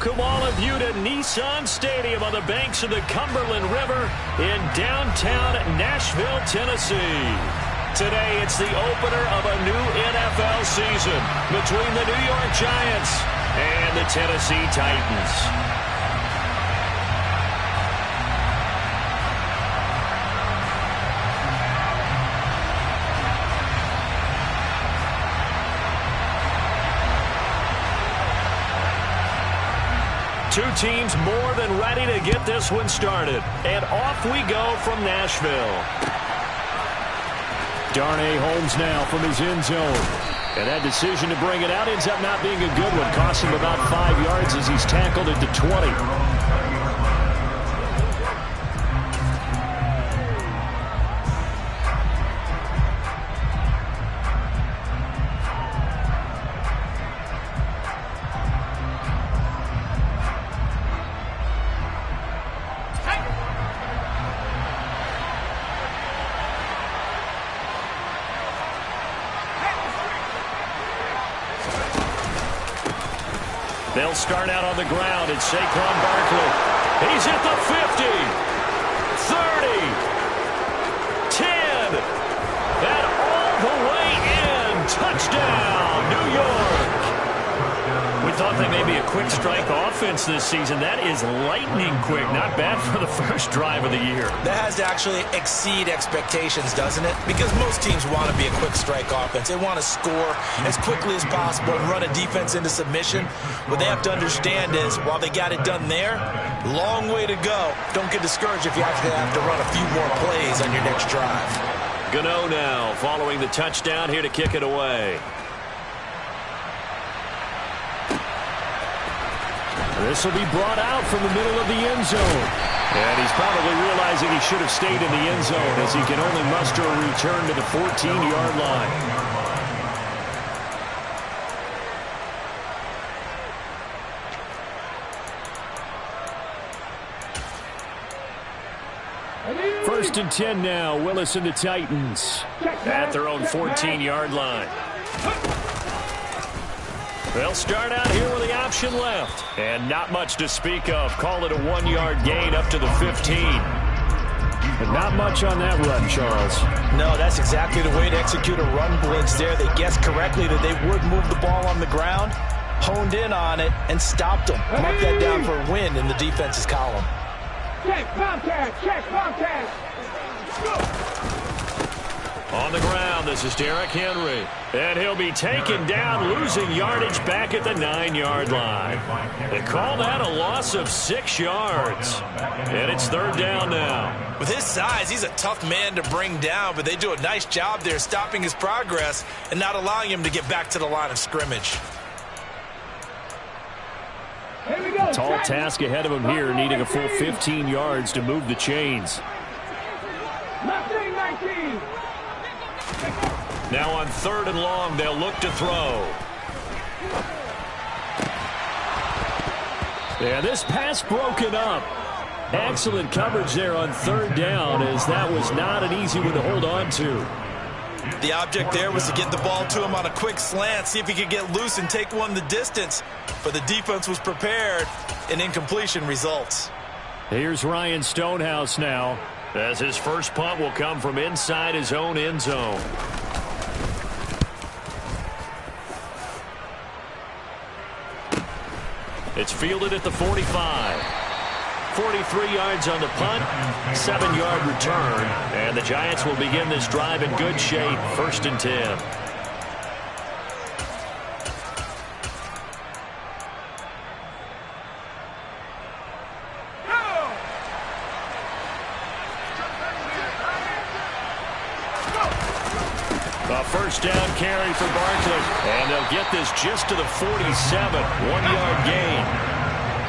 welcome all of you to Nissan Stadium on the banks of the Cumberland River in downtown Nashville, Tennessee. Today, it's the opener of a new NFL season between the New York Giants and the Tennessee Titans. Two teams more than ready to get this one started. And off we go from Nashville. Darnay Holmes now from his end zone. And that decision to bring it out ends up not being a good one. Cost him about 5 yards as he's tackled at the 20. They'll start out on the ground. It's Saquon Barkley. He's at the 50, 30, 10, and all the way in. Touchdown, New York. We thought they may be a quick strike offense this season. That is lightning quick. Not bad for the first drive of the year. That has to actually exceed expectations, doesn't it? Because most teams want to be a quick strike offense. They want to score as quickly as possible and run a defense into submission. What they have to understand is, while they got it done there, long way to go. Don't get discouraged if you have to run a few more plays on your next drive. Gano now following the touchdown here to kick it away. This will be brought out from the middle of the end zone. And he's probably realizing he should have stayed in the end zone as he can only muster a return to the 14-yard line. First and 10 now. Willis and the Titans at their own 14-yard line. They'll start out here with the option left. And not much to speak of. Call it a 1-yard gain up to the 15. But not much on that run, Charles. No, that's exactly the way to execute a run blitz there. They guessed correctly that they would move the ball on the ground, honed in on it, and stopped them. Mark that down for a win in the defense's column. Check, Bobcat, check, Bobcat. On the ground, this is Derrick Henry. And he'll be taken down, losing yardage back at the 9-yard line. They call that a loss of 6 yards. And it's third down now. With his size, he's a tough man to bring down, but they do a nice job there stopping his progress and not allowing him to get back to the line of scrimmage. Tall task ahead of him here, needing a full 15 yards to move the chains. Now on third and long, they'll look to throw. Yeah, this pass broken up. Excellent coverage there on third down, as that was not an easy one to hold on to. The object there was to get the ball to him on a quick slant, see if he could get loose and take one the distance. But the defense was prepared, and incompletion results. Here's Ryan Stonehouse now, as his first punt will come from inside his own end zone. It's fielded at the 45. 43 yards on the punt, 7-yard return, and the Giants will begin this drive in good shape, first and 10. A first down carry for Barkley, and they'll get this just to the 47, 1-yard gain.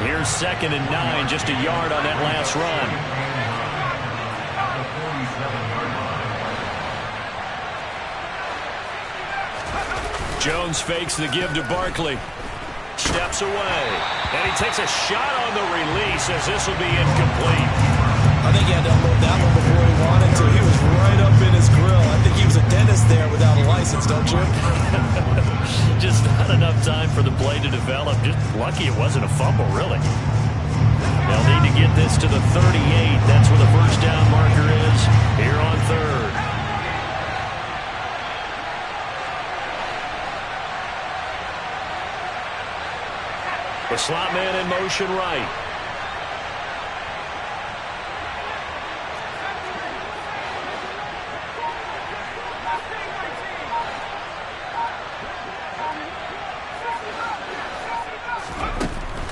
Here's second and 9, just a yard on that last run. Jones fakes the give to Barkley. Steps away, and he takes a shot on the release as this will be incomplete. I think he had to unload that one before he wanted to. He was right up in his grill. I think he was dentist there without a license, don't you? Just not enough time for the play to develop. Just lucky it wasn't a fumble, really. They'll need to get this to the 38. That's where the first down marker is here on third. The slot man in motion right.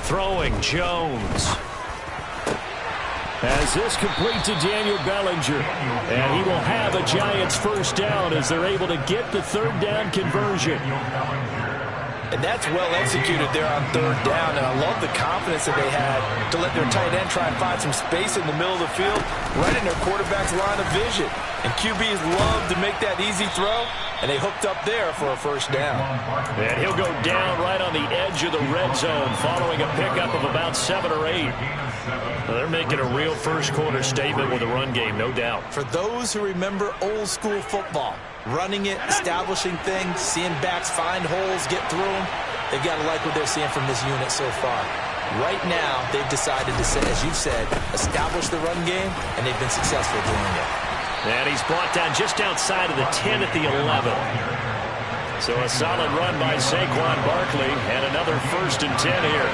Throwing Jones. As this complete to Daniel Bellinger. And he will have a Giants first down as they're able to get the third down conversion. And that's well executed there on third down. And I love the confidence that they had to let their tight end try and find some space in the middle of the field, right in their quarterback's line of vision. And QBs love to make that easy throw, and they hooked up there for a first down. And he'll go down right on the edge of the red zone following a pickup of about 7 or 8. Well, they're making a real first quarter statement with a run game, no doubt. For those who remember old school football, running it, establishing things, seeing backs find holes, get through them, they've got to like what they're seeing from this unit so far. Right now, they've decided to, as you've said, establish the run game, and they've been successful doing it. And he's brought down just outside of the 10 at the 11. So a solid run by Saquon Barkley, and another 1st and 10 here.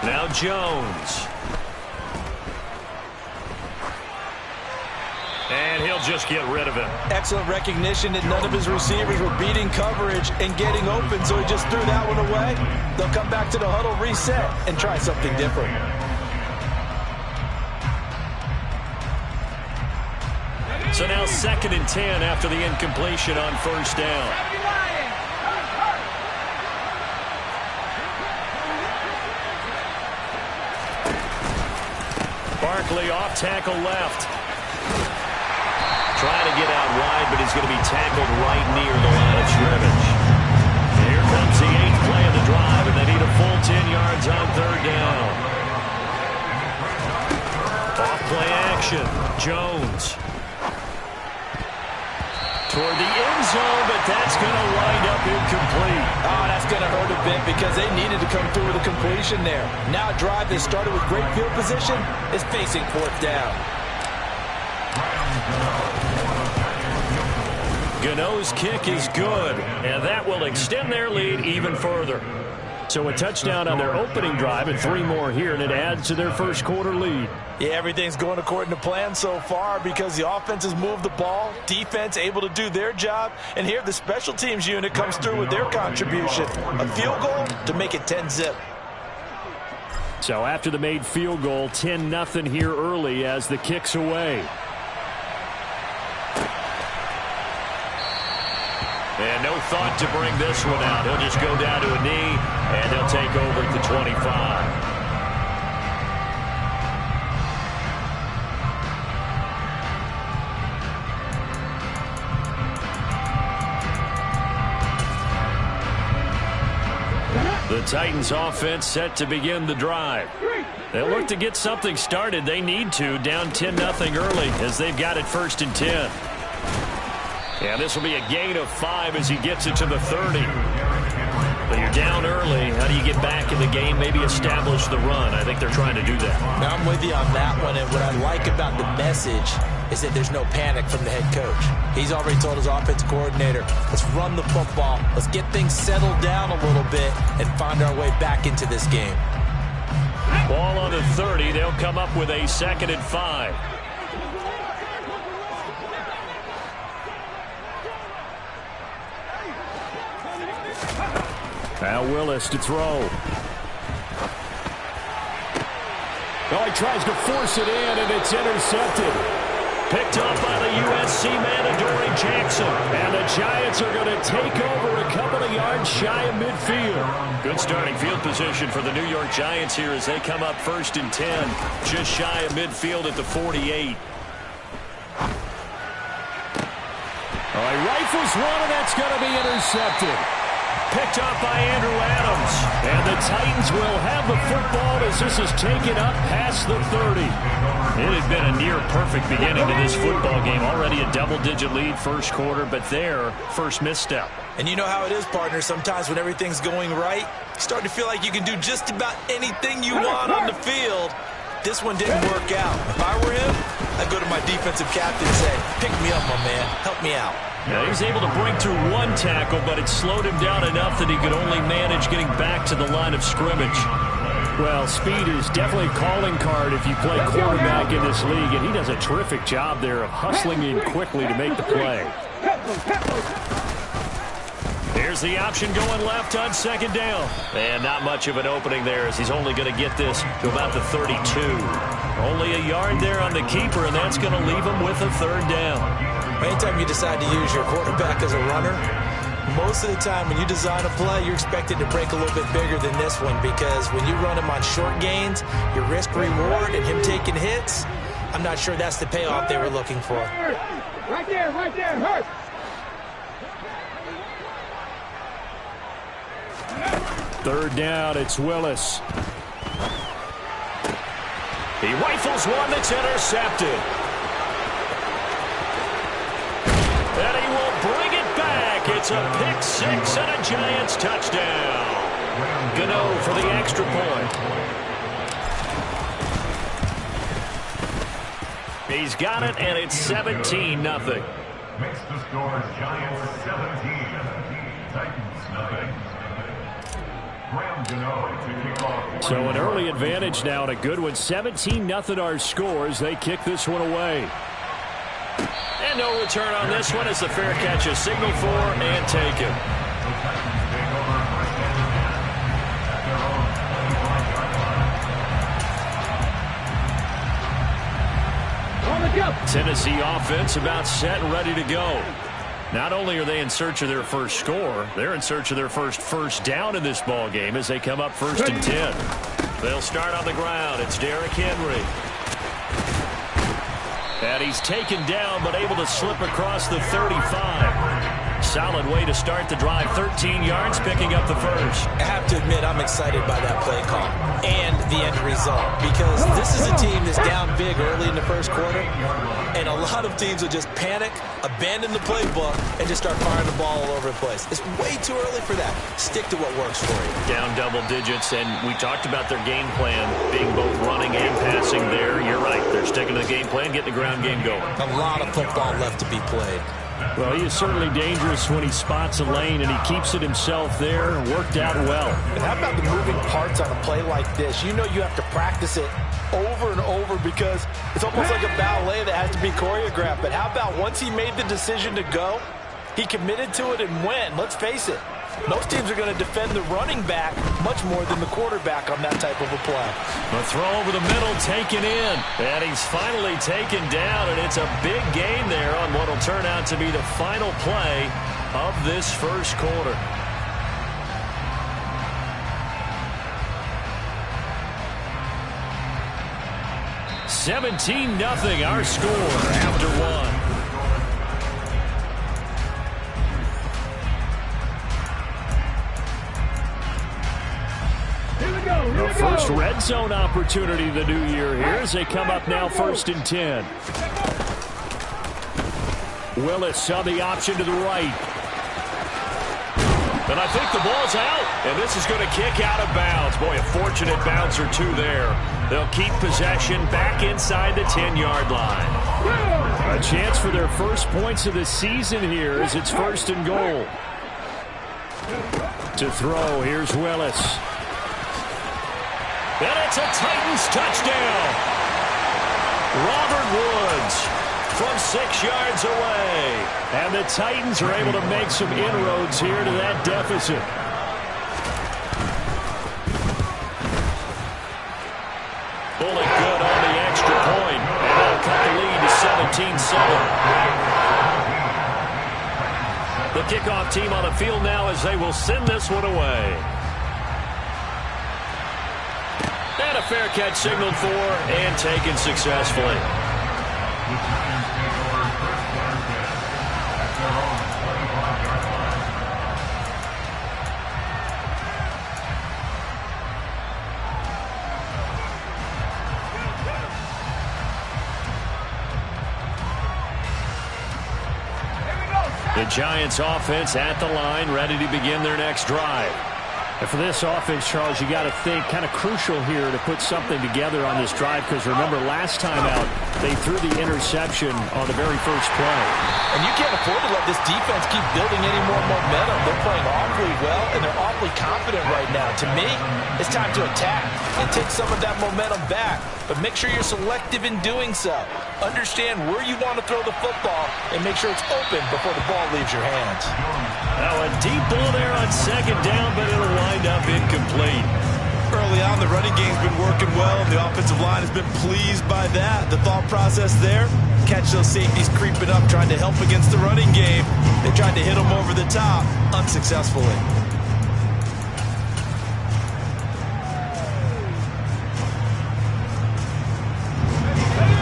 Now Jones. And he'll just get rid of it. Excellent recognition that none of his receivers were beating coverage and getting open, so he just threw that one away. They'll come back to the huddle, reset, and try something different. So now 2nd and 10 after the incompletion on first down. Barkley off tackle left. Trying to get out wide, but he's going to be tackled right near the line of scrimmage. Here comes the 8th play of the drive, and they need a full 10 yards on third down. Off play action. Jones. Toward the end zone, but that's going to wind up incomplete. Oh, that's going to hurt a bit because they needed to come through with a completion there. Now a drive that started with great field position is facing 4th down. Gano's kick is good, and that will extend their lead even further. So a touchdown on their opening drive and 3 more here, and it adds to their first quarter lead. Yeah, everything's going according to plan so far because the offense has moved the ball, defense able to do their job, and here the special teams unit comes through with their contribution. A field goal to make it 10-zip. So after the made field goal, 10-0 here early as the kick's away. And no thought to bring this one out. He'll just go down to a knee, and they'll take over at the 25. The Titans offense set to begin the drive. They'll look to get something started. They need to, down 10-0 early as they've got it 1st and 10. Yeah, this will be a gain of 5 as he gets it to the 30. But you're down early. How do you get back in the game, maybe establish the run? I think they're trying to do that. Now, I'm with you on that one, and what I like about the message is that there's no panic from the head coach. He's already told his offensive coordinator, let's run the football, let's get things settled down a little bit and find our way back into this game. Ball on the 30. They'll come up with a 2nd and 5. Now Willis to throw. Oh, he tries to force it in, and it's intercepted. Picked up by the USC man, Adoree Jackson. And the Giants are going to take over a couple of yards shy of midfield. Good starting field position for the New York Giants here as they come up 1st and 10, just shy of midfield at the 48. Oh, he rifles one, and that's going to be intercepted. Picked up by Andrew Adams. And the Titans will have the football as this is taken up past the 30. It had been a near-perfect beginning to this football game. Already a double-digit lead first quarter, but their first misstep. And you know how it is, partner. Sometimes when everything's going right, you start to feel like you can do just about anything you want on the field. This one didn't work out. If I were him, I'd go to my defensive captain and say, pick me up, my man. Help me out. Now, he was able to break through one tackle, but it slowed him down enough that he could only manage getting back to the line of scrimmage. Well, speed is definitely a calling card if you play quarterback in this league, and he does a terrific job there of hustling in quickly to make the play. Here's the option going left on second down. And not much of an opening there as he's only going to get this to about the 32. Only a yard there on the keeper, and that's going to leave him with a third down. Anytime you decide to use your quarterback as a runner, most of the time when you design a play, you're expected to break a little bit bigger than this one because when you run him on short gains, your risk-reward and him taking hits, I'm not sure that's the payoff they were looking for. Right there, hurt. Third down, it's Willis. He rifles one that's intercepted. And he will bring it back. It's a pick six and a Giants touchdown. Gano for the extra point. He's got it, and it's 17-0. Makes the score Giants 17, Titans nothing. So an early advantage now and a good one. 17-0 our scores. They kick this one away. And no return on this one as the fair catch is signaled for and taken. Tennessee offense about set and ready to go. Not only are they in search of their first score, they're in search of their first down in this ball game as they come up 1st and 10. They'll start on the ground. It's Derrick Henry. And he's taken down but able to slip across the 35. Solid way to start the drive. 13 yards, picking up the first. I have to admit I'm excited by that play call and the end result because this is a team that's down big early in the first quarter, and a lot of teams will just panic, abandon the playbook, and just start firing the ball all over the place. It's way too early for that. Stick to what works for you. Down double digits, and we talked about their game plan being both running and passing there. You're right. They're sticking to the game plan, getting the ground game going. A lot of football left to be played. Well, he is certainly dangerous when he spots a lane, and he keeps it himself there. Worked out well. And how about the moving parts on a play like this? You know you have to practice it over and over because it's almost like a ballet that has to be choreographed. But how about once he made the decision to go, he committed to it and went. Let's face it, most teams are going to defend the running back much more than the quarterback on that type of a play. The throw over the middle taken in. And he's finally taken down, and it's a big gain there on what will turn out to be the final play of this first quarter. $17-0 our score after one. The first red zone opportunity of the new year here as they come up now 1st and 10. Willis on the option to the right. And I think the ball's out. And this is going to kick out of bounds. Boy, a fortunate bounce or two there. They'll keep possession back inside the 10-yard line. A chance for their first points of the season here as it's 1st and goal. To throw, here's Willis. And it's a Titans touchdown. Robert Woods from 6 yards away. And the Titans are able to make some inroads here to that deficit. Pulling good on the extra point. And they'll cut the lead to 17-7. The kickoff team on the field now as they will send this one away. And a fair catch signaled for and taken successfully. The Giants offense at the line, ready to begin their next drive. And for this offense, Charles, you got to think kind of crucial here to put something together on this drive, because remember last time out they threw the interception on the very first play. And you can't afford to let this defense keep building any more momentum. They're playing awfully well, and they're awfully confident right now. To me, it's time to attack and take some of that momentum back. But make sure you're selective in doing so. Understand where you want to throw the football and make sure it's open before the ball leaves your hands. Now a deep ball there on second down, but it'll wind up incomplete. Early on, the running game's been working well, and the offensive line has been pleased by that. The thought process there, catch those safeties creeping up, trying to help against the running game. They tried to hit them over the top, unsuccessfully.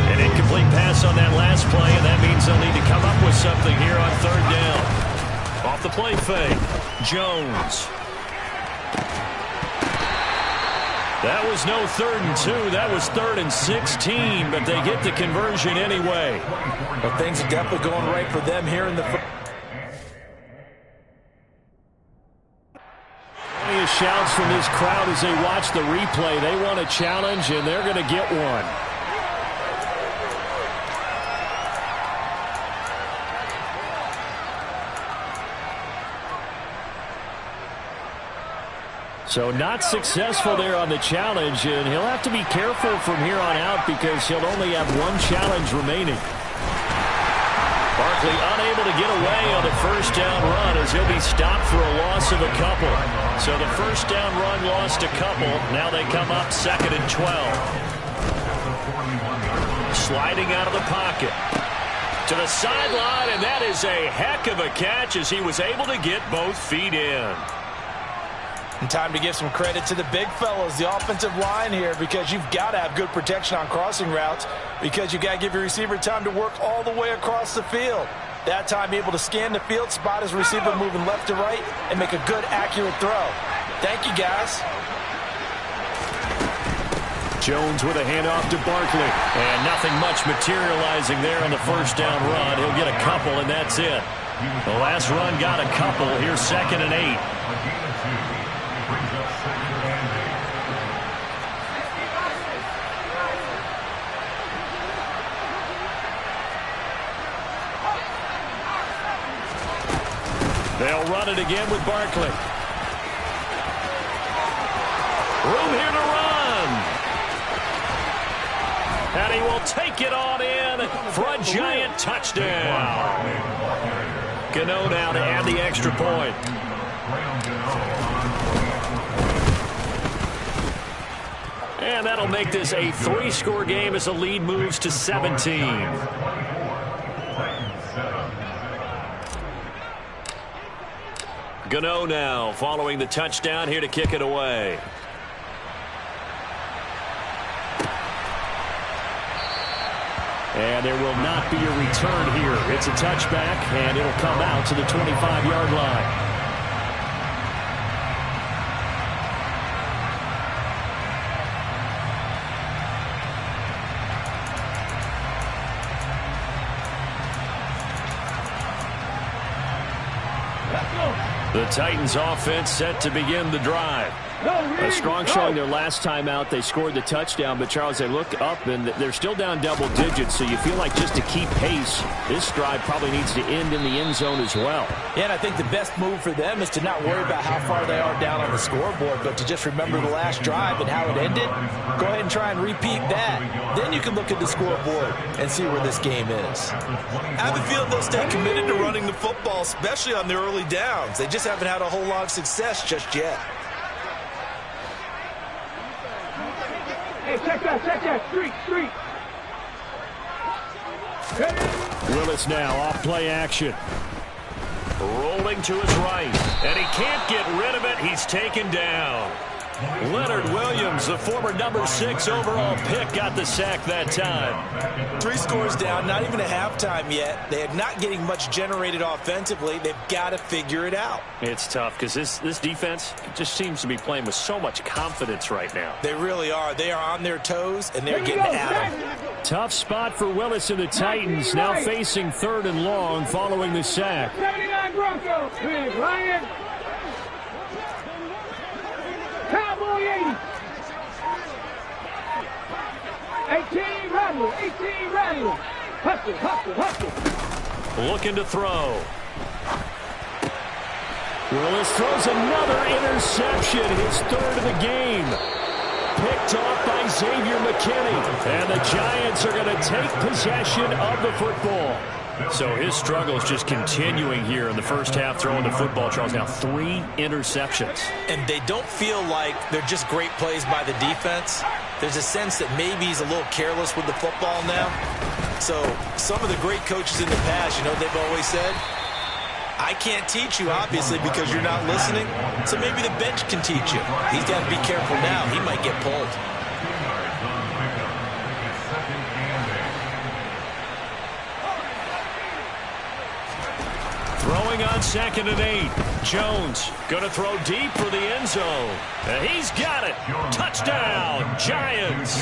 An incomplete pass on that last play, and that means they'll need to come up with something here on third down. Off the play fake, Jones. That was no 3rd and 2. That was 3rd and 16, but they get the conversion anyway. Well, things are definitely going right for them here in the... Plenty of shouts from this crowd as they watch the replay. They want a challenge, and they're going to get one. So not successful there on the challenge, and he'll have to be careful from here on out because he'll only have one challenge remaining. Barkley unable to get away on the first down run as he'll be stopped for a loss of a couple. So the first down run lost a couple. Now they come up 2nd and 12. Sliding out of the pocket to the sideline, and that is a heck of a catch as he was able to get both feet in. And time to give some credit to the big fellas, the offensive line here, because you've got to have good protection on crossing routes, because you've got to give your receiver time to work all the way across the field. That time able to scan the field, spot his receiver moving left to right, and make a good, accurate throw. Thank you, guys. Jones with a handoff to Barkley, and nothing much materializing there on the first down run. He'll get a couple, and that's it. The last run got a couple. Here's 2nd and 8. They'll run it again with Barkley. Room here to run. And he will take it on in for a giant touchdown. Gano now to add the extra point. And that'll make this a 3-score game as the lead moves to 17. Gano now following the touchdown here to kick it away. And there will not be a return here. It's a touchback, and it'll come out to the 25-yard line. The Titans offense set to begin the drive. A strong showing their last time out. They scored the touchdown, but Charles, they look up and they're still down double digits, so you feel like just to keep pace, this drive probably needs to end in the end zone as well. Yeah, and I think the best move for them is to not worry about how far they are down on the scoreboard, but to just remember the last drive and how it ended. Go ahead and try and repeat that. Then you can look at the scoreboard and see where this game is. I have a feeling they'll stay committed to running the football, especially on the early downs. They just haven't had a whole lot of success just yet. Hey, check that, street. Willis now off play action. Rolling to his right, and he can't get rid of it. He's taken down. Leonard Williams, the former number 6 overall pick, got the sack that time. 3 scores down, not even a halftime yet. They are not getting much generated offensively. They've got to figure it out. It's tough because this defense just seems to be playing with so much confidence right now. They really are. They are on their toes, and they're getting at them. Tough spot for Willis and the Titans, now facing 3rd and long following the sack. 79 Broncos. Big Lion. Cowboy 80. 18 Rattle. 18 Rattle. Hustle, hustle, hustle. Looking to throw. Willis throws another interception, his 3rd of the game. Picked off by Xavier McKinney. And the Giants are going to take possession of the football. So his struggle is just continuing here in the first half throwing the football, Charles. Now 3 interceptions. And they don't feel like they're just great plays by the defense. There's a sense that maybe he's a little careless with the football now. So some of the great coaches in the past, you know, they've always said, I can't teach you, obviously, because you're not listening. So maybe the bench can teach you. He's got to be careful now. He might get pulled. Throwing on 2nd and 8. Jones going to throw deep for the end zone. And he's got it. Touchdown, Giants.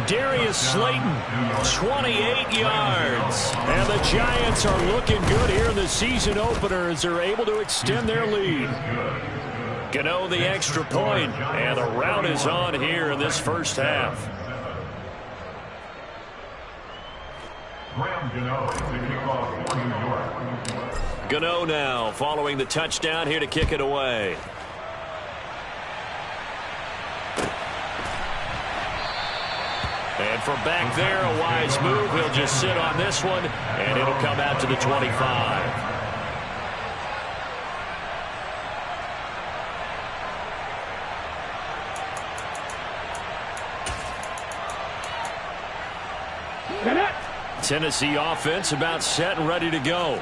Darius Slayton, 28 yards. And the Giants are looking good here in the season opener as they're able to extend their lead. Gano the extra point, and the rout is on here in this first half. Graham Gano to kick off for New York. Gano now following the touchdown here to kick it away. And from back there, a wise move. He'll just sit on this one, and it'll come out to the 25. Tennessee offense about set and ready to go.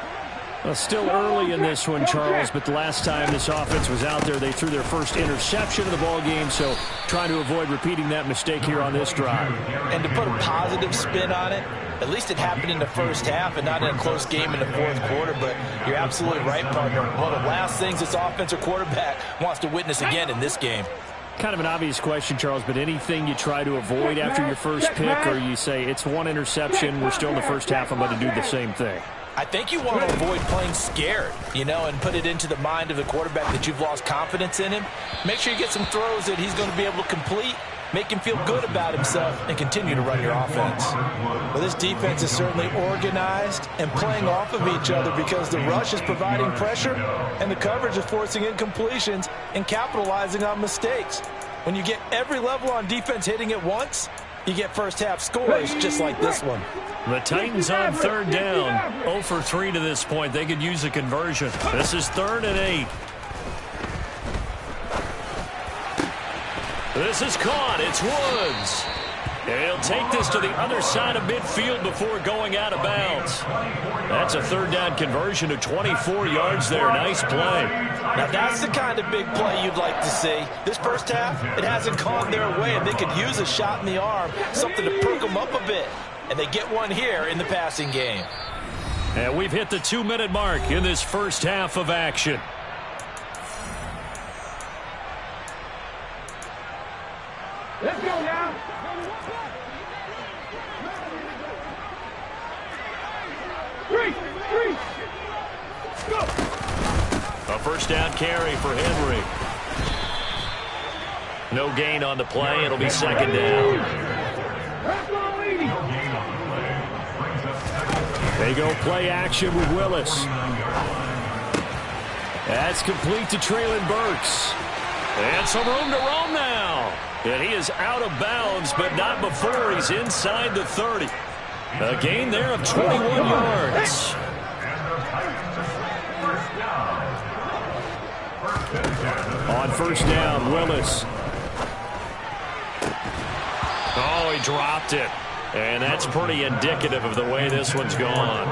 Well, still early in this one, Charles, but the last time this offense was out there, they threw their first interception of the ball game, so trying to avoid repeating that mistake here on this drive. And to put a positive spin on it, at least it happened in the first half and not in a close game in the 4th quarter, but you're absolutely right, partner. One of the last things this offensive quarterback wants to witness again in this game. Kind of an obvious question, Charles, but anything you try to avoid after your first pick, or you say it's 1 interception, we're still in the first half, I'm going to do the same thing? I think you want to avoid playing scared, you know, and put it into the mind of the quarterback that you've lost confidence in him. Make sure you get some throws that he's going to be able to complete, make him feel good about himself, and continue to run your offense. Well, this defense is certainly organized and playing off of each other because the rush is providing pressure and the coverage is forcing incompletions and capitalizing on mistakes. When you get every level on defense hitting at once, you get first half scores just like this one. The Titans on 3rd down. 0 for 3 to this point. They could use a conversion. This is 3rd and 8. This is caught. It's Woods. And he'll take this to the other side of midfield before going out of bounds. That's a 3rd down conversion of 24 yards there. Nice play. Now that's the kind of big play you'd like to see. This first half, it hasn't gone their way, and they could use a shot in the arm, something to perk them up a bit. And they get one here in the passing game. And we've hit the 2-minute mark in this first half of action. Let's go now. Three. Go. A first down carry for Henry. No gain on the play. It'll be 2nd down. They go play action with Willis. That's complete to Treylon Burks. And some room to roam now. And he is out of bounds, but not before he's inside the 30. A gain there of 21 yards. On first down, Willis. Oh, he dropped it. And that's pretty indicative of the way this one's gone.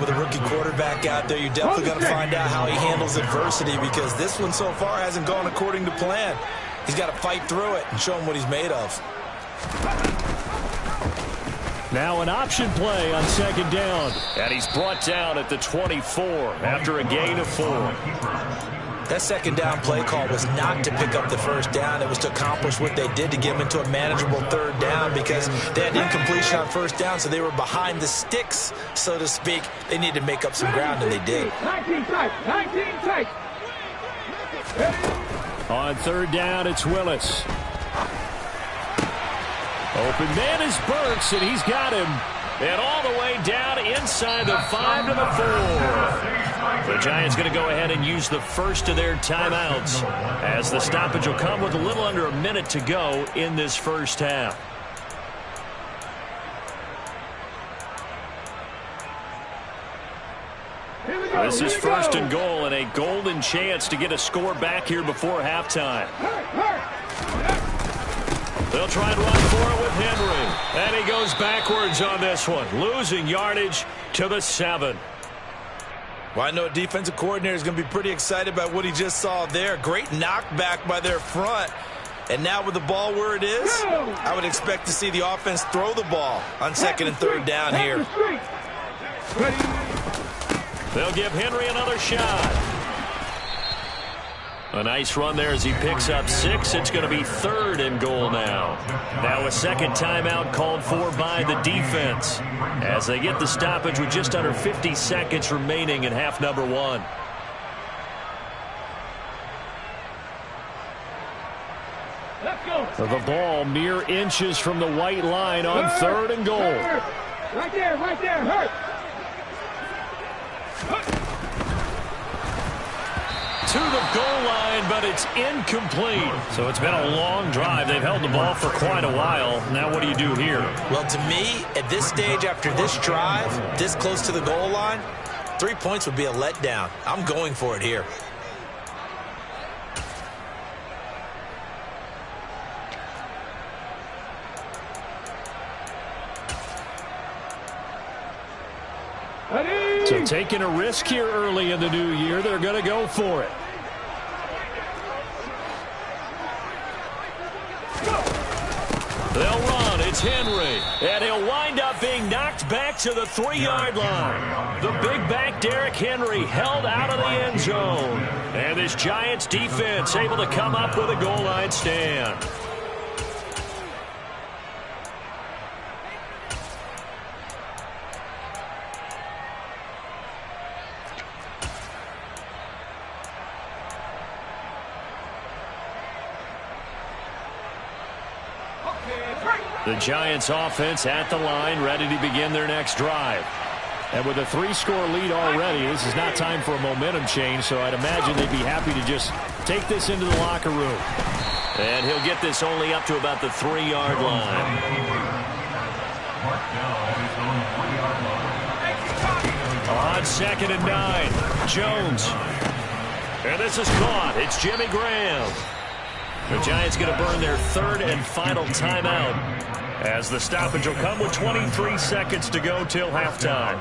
With a rookie quarterback out there, you're definitely going to find out how he handles adversity, because this one so far hasn't gone according to plan. He's got to fight through it and show him what he's made of. Now an option play on second down. And he's brought down at the 24 after a gain of 4. That second down play call was not to pick up the first down. It was to accomplish what they did, to get them into a manageable third down, because they had incompletion on first down, so they were behind the sticks, so to speak. They needed to make up some ground, and they did. 19 tight. 19 tight. On third down, it's Willis. Open man is Burks, and he's got him. And all the way down inside the 5 to the 4. The Giants going to go ahead and use the first of their timeouts, as the stoppage will come with a little under a minute to go in this first half. This is first and goal, and a golden chance to get a score back here before halftime. They'll try and run for it with Henry. And he goes backwards on this one, losing yardage to the 7. Well, I know a defensive coordinator is going to be pretty excited about what he just saw there. Great knockback by their front. And now with the ball where it is, I would expect to see the offense throw the ball on second and third down here. They'll give Henry another shot. A nice run there as he picks up 6. It's going to be third and goal now. Now a second timeout called for by the defense, as they get the stoppage with just under 50 seconds remaining in half number 1. The ball mere inches from the white line on third and goal. Right there, hurt. To the goal line, but it's incomplete. So it's been a long drive. They've held the ball for quite a while. Now what do you do here? Well, to me, at this stage, after this drive, this close to the goal line, 3 points would be a letdown. I'm going for it here. So taking a risk here early in the new year, they're going to go for it. They'll run. It's Henry. And he'll wind up being knocked back to the 3-yard line. The big back Derrick Henry held out of the end zone. And this Giants defense able to come up with a goal line stand. The Giants offense at the line, ready to begin their next drive. And with a 3-score lead already, this is not time for a momentum change, so I'd imagine they'd be happy to just take this into the locker room. And he'll get this only up to about the 3-yard line. On second and 9, Jones. And this is caught. It's Jimmy Graham. The Giants going to burn their third and final timeout, as the stoppage will come with 23 seconds to go till halftime.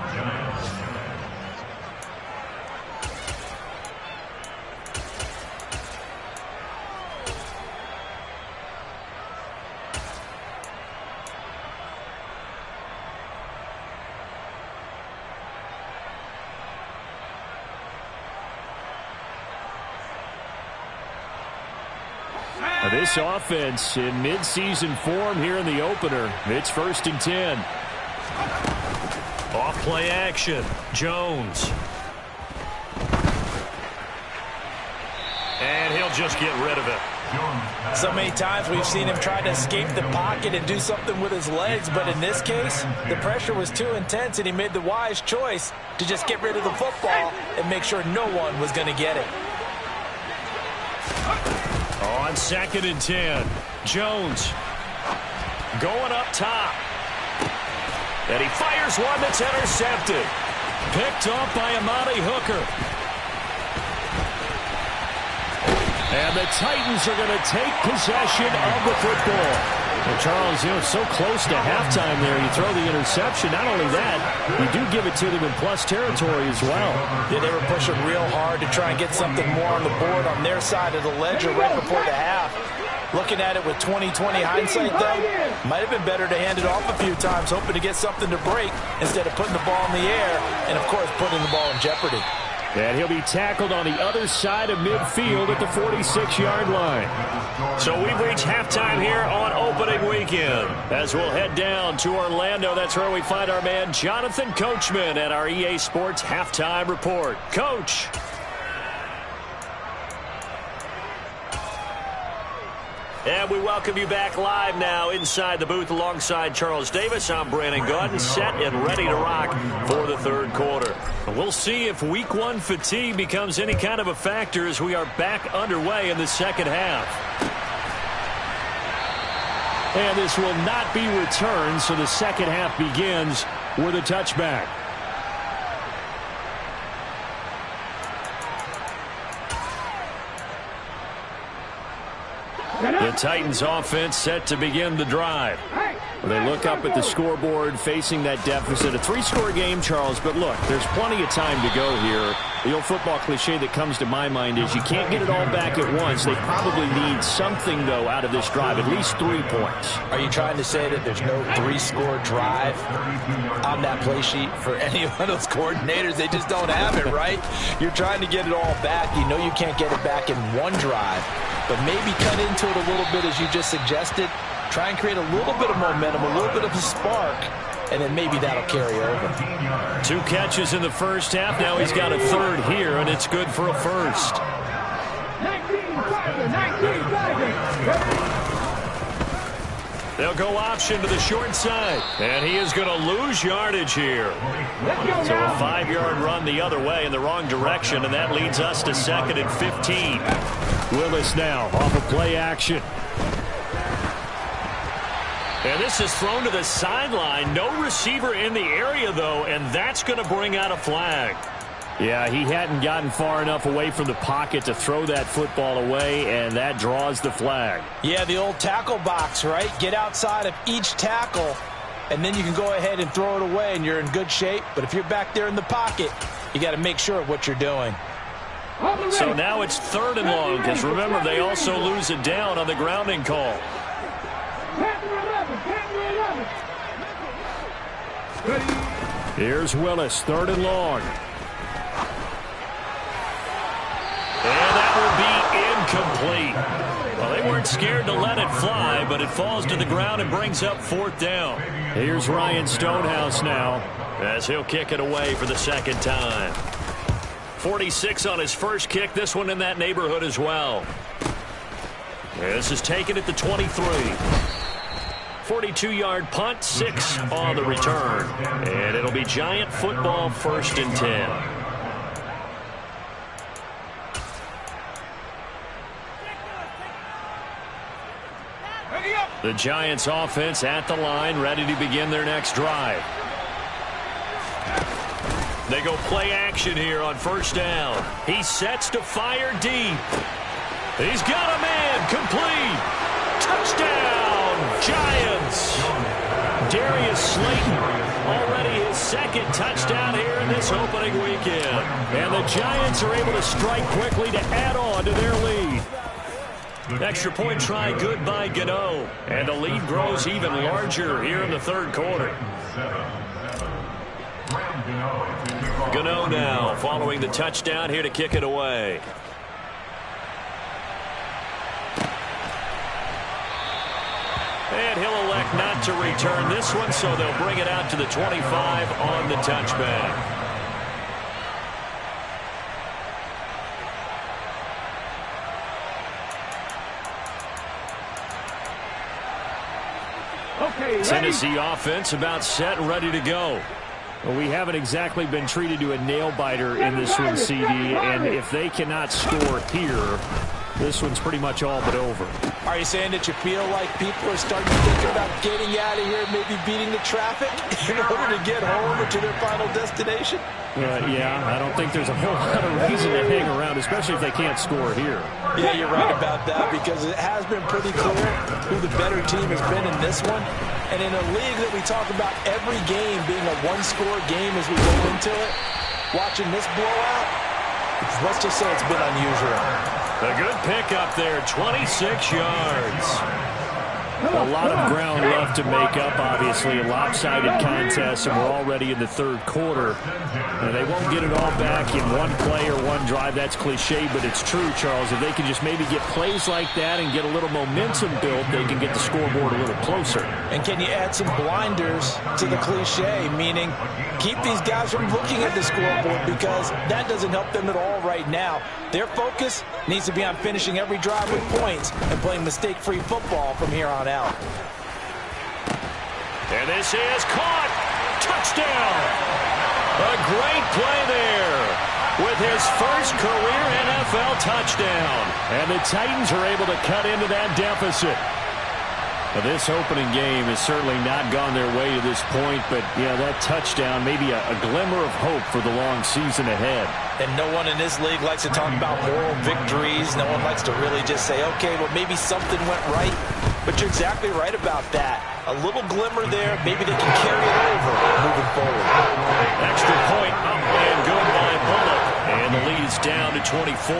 This offense in midseason form here in the opener. It's first and 10. Off play action. Jones. And he'll just get rid of it. So many times we've seen him try to escape the pocket and do something with his legs, but in this case, the pressure was too intense and he made the wise choice to just get rid of the football and make sure no one was going to get it. On second and 10, Jones going up top. And he fires one that's intercepted. Picked off by Amani Hooker. And the Titans are going to take possession of the football. Well, Charles, so close to halftime there. You throw the interception. Not only that, you do give it to them in plus territory as well. Yeah, they were pushing real hard to try and get something more on the board on their side of the ledger right before the half. Looking at it with 20/20 hindsight, though, might have been better to hand it off a few times, hoping to get something to break instead of putting the ball in the air and, of course, putting the ball in jeopardy. And he'll be tackled on the other side of midfield at the 46-yard line. So we've reached halftime here on opening weekend. As we'll head down to Orlando, that's where we find our man Jonathan Coachman at our EA Sports Halftime Report. Coach. And we welcome you back live now inside the booth alongside Charles Davis. I'm Brandon Gaudin, set and ready to rock for the third quarter. We'll see if week one fatigue becomes any kind of a factor as we are back underway in the second half. And this will not be returned, so the second half begins with a touchback. The Titans offense set to begin the drive. They look up at the scoreboard facing that deficit. A three-score game, Charles, but look, there's plenty of time to go here. The old football cliche that comes to my mind is you can't get it all back at once. They probably need something, though, out of this drive, at least 3 points. Are you trying to say that there's no three-score drive on that play sheet for any one of those coordinators? They just don't have it, right? You're trying to get it all back. You know you can't get it back in one drive, but maybe cut into it a little bit as you just suggested. Try and create a little bit of momentum, a little bit of a spark, and then maybe that'll carry over. 2 catches in the first half. Now he's got a third here, and it's good for a first. 19 They'll go option to the short side, and he is going to lose yardage here. So a 5-yard run the other way in the wrong direction, and that leads us to 2nd and 15. Willis now off of play action. And this is thrown to the sideline. No receiver in the area, though, and that's going to bring out a flag. Yeah, he hadn't gotten far enough away from the pocket to throw that football away, and that draws the flag. Yeah, the old tackle box, right? Get outside of each tackle, and then you can go ahead and throw it away, and you're in good shape. But if you're back there in the pocket, you got to make sure of what you're doing. So now it's 3rd and long, because remember, they also lose it down on the grounding call. Here's Willis, 3rd and long. And that will be incomplete. Well, they weren't scared to let it fly, but it falls to the ground and brings up 4th down. Here's Ryan Stonehouse now, as he'll kick it away for the 2nd time. 46 on his first kick, this one in that neighborhood as well. This is taken at the 23. 42-yard punt, 6 on the return. And it'll be Giant football, 1st and 10. The Giants offense at the line, ready to begin their next drive. They go play action here on 1st down. He sets to fire deep. He's got a man, complete. Touchdown, Giants. Darius Slayton, already his 2nd touchdown here in this opening weekend. And the Giants are able to strike quickly to add on to their lead. Extra point try good by Gano. And the lead grows even larger here in the 3rd quarter. Gano now following the touchdown here to kick it away. And he'll elect not to return this one, so they'll bring it out to the 25 on the touchback. Tennessee offense about set and ready to go. Well, we haven't exactly been treated to a nail-biter in this one, CD, and if they cannot score here, this one's pretty much all but over. Are you saying that you feel like people are starting to think about getting out of here and maybe beating the traffic in order to get home or to their final destination? Yeah, I don't think there's a whole lot of reason to hang around, especially if they can't score here. Yeah, you're right about that, because it has been pretty clear who the better team has been in this one. And in a league that we talk about every game being a one-score game as we go into it, watching this blowout, let's just say it's been unusual. A good pickup there, 26 yards. A lot of ground left to make up, obviously. A lopsided contest, and we're already in the third quarter. And they won't get it all back in one play or one drive. That's cliche, but it's true, Charles. If they can just maybe get plays like that and get a little momentum built, they can get the scoreboard a little closer. And can you add some blinders to the cliche, meaning keep these guys from looking at the scoreboard, because that doesn't help them at all right now. Their focus needs to be on finishing every drive with points and playing mistake-free football from here on out. And this is caught. Touchdown. A great play there with his first career NFL touchdown. And the Titans are able to cut into that deficit. Now, this opening game has certainly not gone their way to this point, but, yeah, that touchdown, maybe a glimmer of hope for the long season ahead. And no one in this league likes to talk about moral victories. No one likes to really just say, okay, well, maybe something went right. But you're exactly right about that. A little glimmer there. Maybe they can carry it over moving forward. Extra point up and good by Bullock. And the lead is down to 24.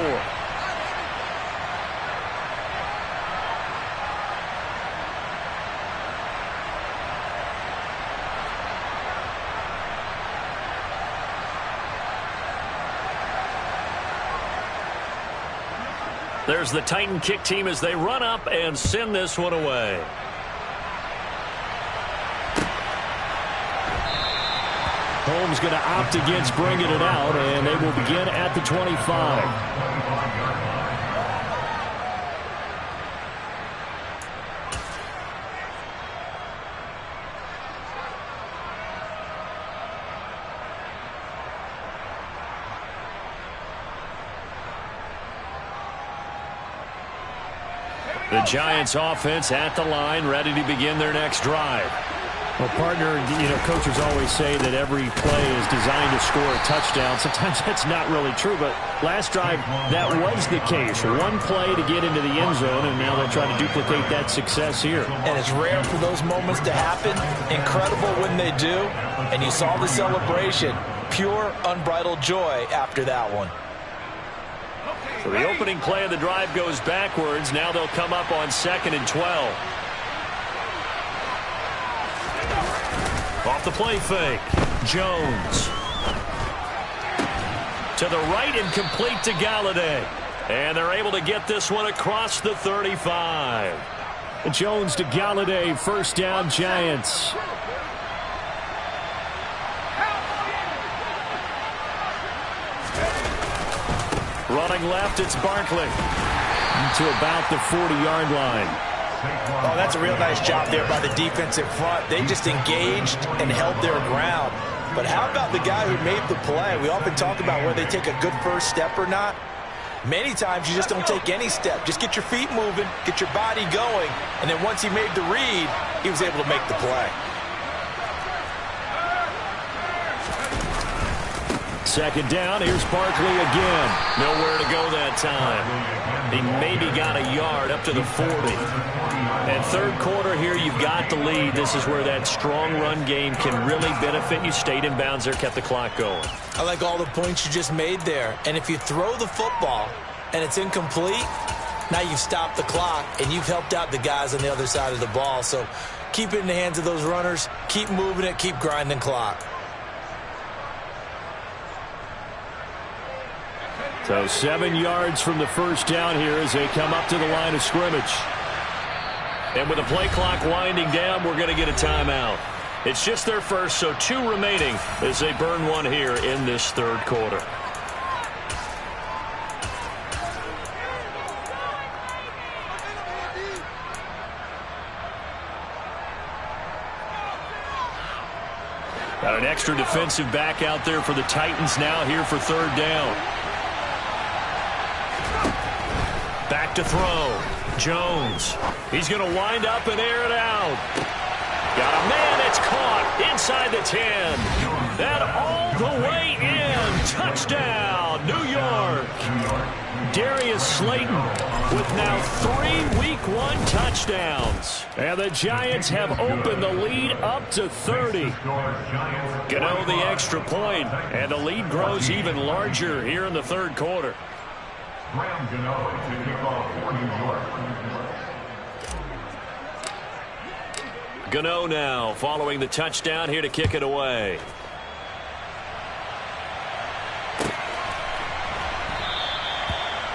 There's the Titan kick team as they run up and send this one away. Holmes going to opt against bringing it out, and they will begin at the 25. The Giants offense at the line, ready to begin their next drive. Well, partner, coaches always say that every play is designed to score a touchdown. Sometimes that's not really true, but last drive, that was the case. One play to get into the end zone, and now they're trying to duplicate that success here. And it's rare for those moments to happen. Incredible when they do. And you saw the celebration. Pure, unbridled joy after that one. So the opening play of the drive goes backwards. Now they'll come up on 2nd and 12. Off the play fake. Jones. To the right and complete to Galladay. And they're able to get this one across the 35. Jones to Galladay. First down, Giants. Running left, it's Barkley. To about the 40-yard line. Oh, that's a real nice job there by the defensive front. They just engaged and held their ground. But how about the guy who made the play? We often talk about whether they take a good first step or not. Many times you just don't take any step. Just get your feet moving, get your body going, and then once he made the read, he was able to make the play. Second down, here's Barkley again. Nowhere to go that time. He maybe got a yard up to the 40. And third quarter here, you've got the lead. This is where that strong run game can really benefit you. Stayed in bounds there, kept the clock going. I like all the points you just made there. And if you throw the football and it's incomplete, now you've stopped the clock and you've helped out the guys on the other side of the ball. So keep it in the hands of those runners. Keep moving it. Keep grinding clock. So 7 yards from the first down here as they come up to the line of scrimmage. And with the play clock winding down, we're going to get a timeout. It's just their first, so 2 remaining as they burn one here in this third quarter. Got an extra defensive back out there for the Titans now here for third down. Back back to throw. Jones. He's going to wind up and air it out. Got a man. It's caught inside the 10. And all the way in. Touchdown, New York. Darius Slayton with now 3 Week 1 touchdowns. And the Giants have opened the lead up to 30. Gano the extra point, and the lead grows even larger here in the third quarter. Graham Gano to kick off for New York. Gano now following the touchdown here to kick it away.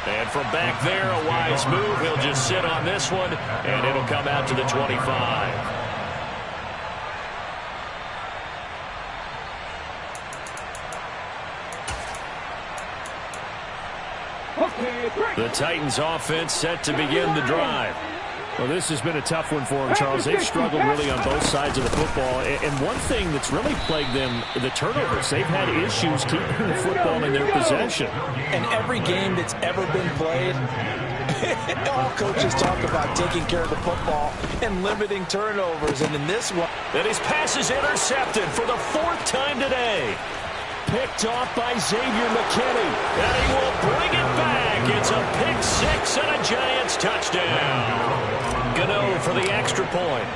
And from back there, a wise move. He'll just sit on this one, and it'll come out to the 25. The Titans offense set to begin the drive. Well, this has been a tough one for them, Charles. They've struggled really on both sides of the football. And one thing that's really plagued them, the turnovers. They've had issues keeping the football in their possession. And every game that's ever been played, all coaches talk about taking care of the football and limiting turnovers. And in this one, and his pass is intercepted for the 4th time today. Picked off by Xavier McKinney. And he will bring it back. It's a pick 6 and a Giants touchdown. Gano for the extra point.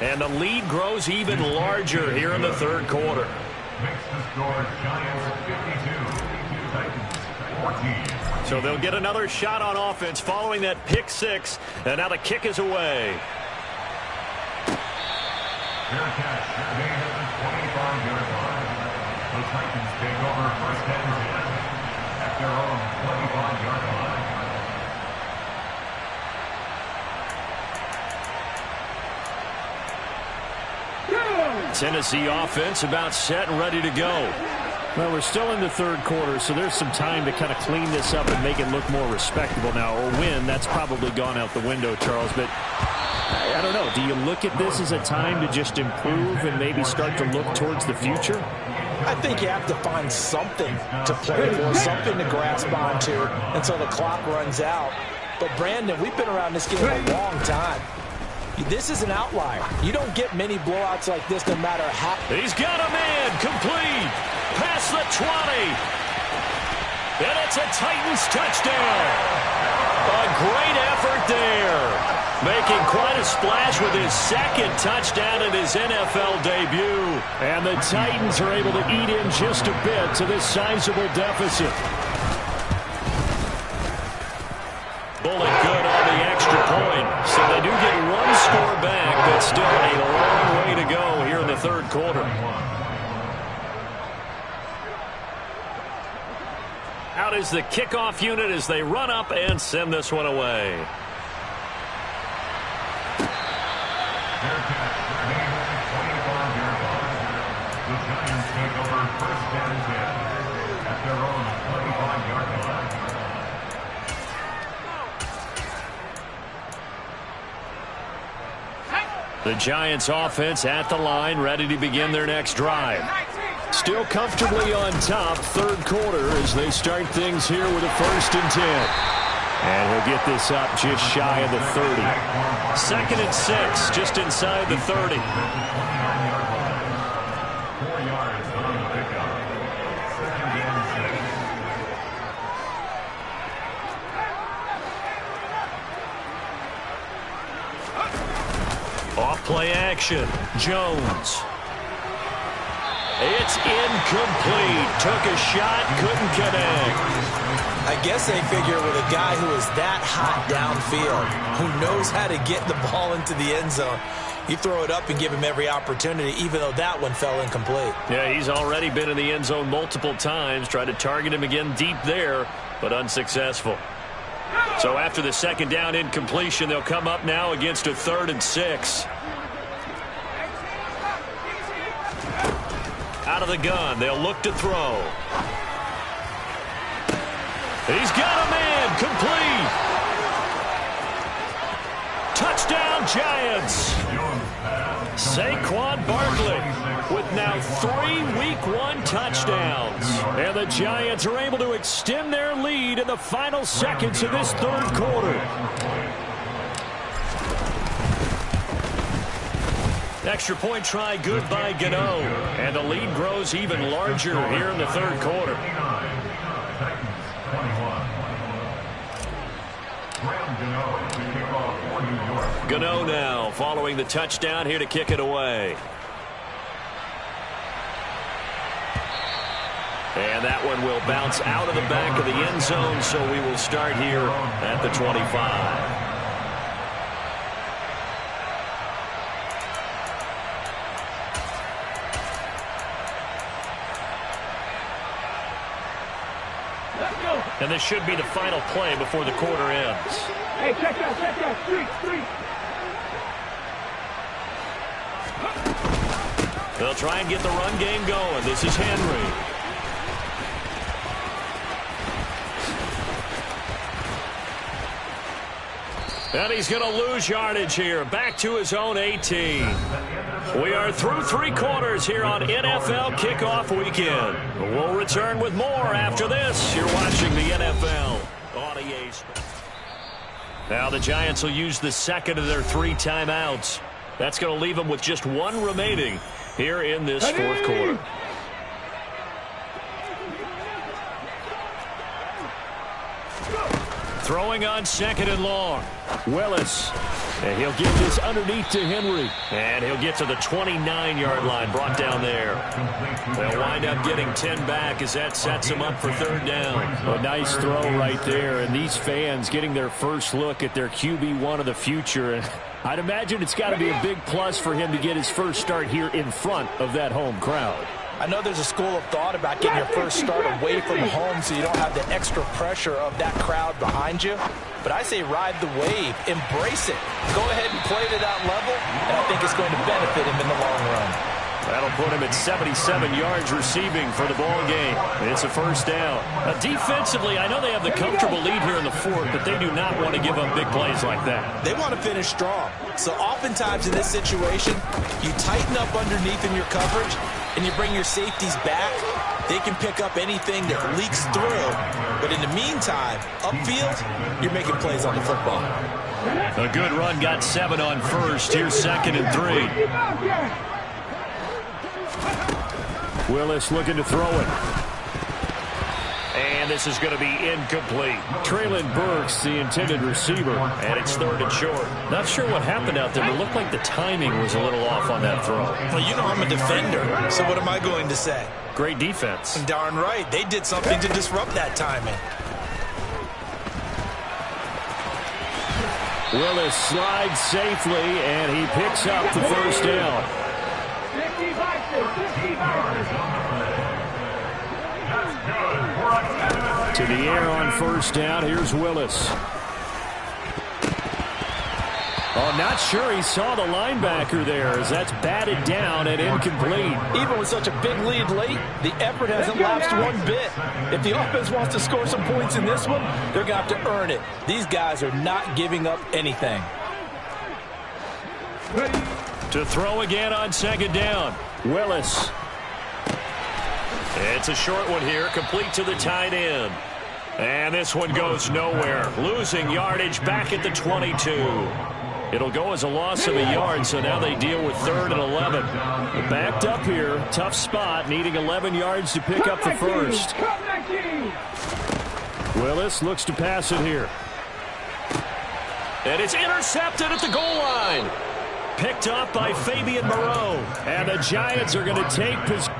And the lead grows even larger here in the third quarter. Makes the score Giants 52, Titans 14. So they'll get another shot on offense following that pick 6. And now the kick is away. Fair catch. Made at the 25-yard line. The Titans take over first and 10 at their own 25-yard line. Tennessee offense about set and ready to go. Well, we're still in the third quarter, so there's some time to kind of clean this up and make it look more respectable now. Or win, that's probably gone out the window, Charles. But I don't know. Do you look at this as a time to just improve and maybe start to look towards the future? I think you have to find something to play for, something to grasp onto until the clock runs out. But, Brandon, we've been around this game a long time. This is an outlier. You don't get many blowouts like this no matter how. He's got a man complete. Past the 20. And it's a Titans touchdown. A great effort there. Making quite a splash with his 2nd touchdown in his NFL debut. And the Titans are able to eat in just a bit to this sizable deficit. Bullet good on the extra point. So they do get 1 score back, but still a long way to go here in the third quarter. Out is the kickoff unit as they run up and send this one away. Fair catch. Made at the 25-yard line. The Giants take over first and 10 at their own 25-yard line. The Giants offense at the line, ready to begin their next drive. Still comfortably on top, third quarter, as they start things here with a 1st and 10. And he'll get this up just shy of the 30. 2nd and 6, just inside the 30. 4 yards on the pickup. 2nd and 6. Off play action. Jones. It's incomplete. Took a shot, couldn't connect. I guess they figure with a guy who is that hot downfield, who knows how to get the ball into the end zone, you throw it up and give him every opportunity, even though that one fell incomplete. Yeah, he's already been in the end zone multiple times. Tried to target him again deep there, but unsuccessful. So after the 2nd down incompletion, they'll come up now against a 3rd and 6. Out of the gun, they'll look to throw. He's got a man complete. Touchdown, Giants. Saquon Barkley with now 3 Week 1 touchdowns. And the Giants are able to extend their lead in the final seconds of this third quarter. Extra point try good by Gano. And the lead grows even larger here in the third quarter. Gano now following the touchdown here to kick it away. And that one will bounce out of the back of the end zone, so we will start here at the 25. And this should be the final play before the quarter ends. Hey, check that, street. They'll try and get the run game going. This is Henry. And he's going to lose yardage here. Back to his own 18. We are through 3 quarters here on NFL Kickoff Weekend. We'll return with more after this. You're watching the NFL on EA Sports. Now the Giants will use the second of their 3 timeouts. That's going to leave them with just 1 remaining here in this fourth quarter. Throwing on second and long. Willis. And he'll give this underneath to Henry. And he'll get to the 29-yard line, brought down there. They'll wind up getting 10 back as that sets him up for third down. A nice throw right there. And these fans getting their first look at their QB1 of the future. And I'd imagine it's got to be a big plus for him to get his first start here in front of that home crowd. I know there's a school of thought about getting your first start away from home so you don't have the extra pressure of that crowd behind you. But I say ride the wave. Embrace it. Go ahead and play to that level, and I think it's going to benefit him in the long run. That'll put him at 77 yards receiving for the ball game. It's a first down. Defensively, I know they have the comfortable lead here in the fourth, but they do not want to give up big plays like that. They want to finish strong. So oftentimes in this situation, you tighten up underneath in your coverage, and you bring your safeties back. They can pick up anything that leaks through. But in the meantime, upfield, you're making plays on the football. A good run got 7 on first. Here's second and 3. Willis looking to throw it. And this is going to be incomplete. Traylon Burks, the intended receiver, and it's third and short. Not sure what happened out there, but it looked like the timing was a little off on that throw. Well, you know I'm a defender, so what am I going to say? Great defense. Darn right. They did something to disrupt that timing. Willis slides safely, and he picks up the first down. 50 To the air on first down. Here's Willis. Oh, not sure he saw the linebacker there as that's batted down and incomplete. Even with such a big lead late, the effort hasn't lapsed one bit. If the offense wants to score some points in this one, they're going to have to earn it. These guys are not giving up anything. To throw again on second down. Willis. It's a short one here, complete to the tight end. And this one goes nowhere. Losing yardage back at the 22. It'll go as a loss of a yard, so now they deal with third and 11. Backed up here, tough spot, needing 11 yards to pick up the first. Willis looks to pass it here. And it's intercepted at the goal line. Picked up by Fabian Moreau. And the Giants are going to take possession.